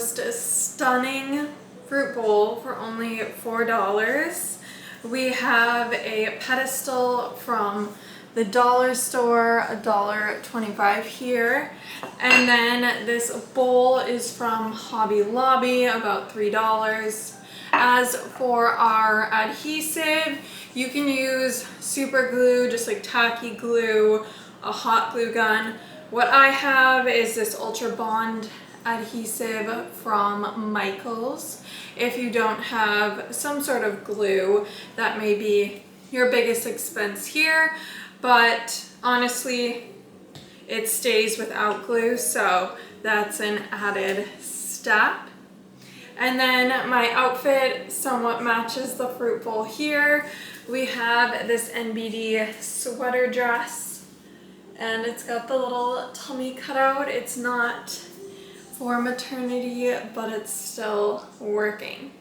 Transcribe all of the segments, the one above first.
most stunning fruit bowl for only $4. We have a Pedestal from the dollar store, $1.25 here. And then this bowl is from Hobby Lobby, about $3. As for our adhesive, you can use super glue, just like tacky glue, a hot glue gun. What I have is this Ultra Bond adhesive from Michaels. If you don't have some sort of glue, that may be your biggest expense here, but honestly, it stays without glue, so that's an added step. And then my outfit somewhat matches the fruit bowl here. We have this NBD sweater dress, and it's got the little tummy cutout. It's not for maternity, but it's still working.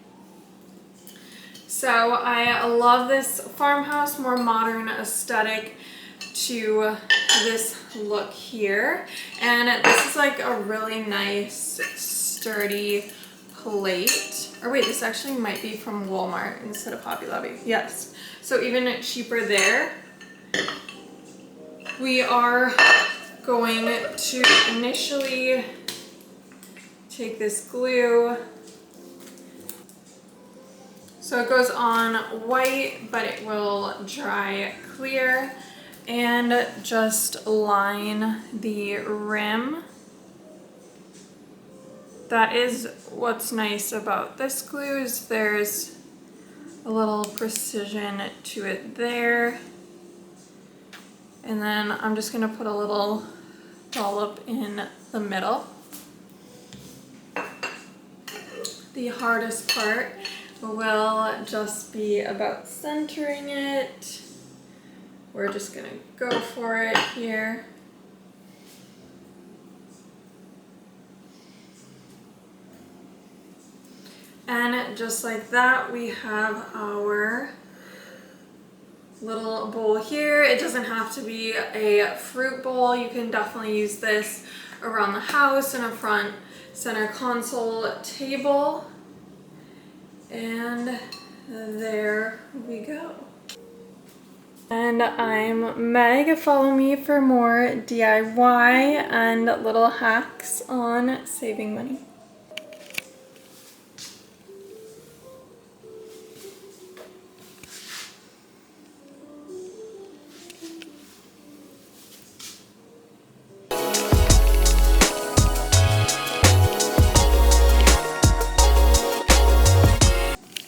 So I love this farmhouse, more modern aesthetic to this look here. And this is like a really nice, sturdy plate. Or wait, this actually might be from Walmart instead of Hobby Lobby. Yes. So even cheaper there. We are going to initially take this glue. So it goes on white, but it will dry clear, and just line the rim. That is what's nice about this glue, is there's a little precision to it there. And then I'm just gonna put a little dollop in the middle. The hardest part will just be about centering it. We're just gonna go for it here. And just like that, we have our little bowl here. It doesn't have to be a fruit bowl. You can definitely use this around the house in a front center console table. And there we go. And I'm Meg. Follow me for more DIY and little hacks on saving money.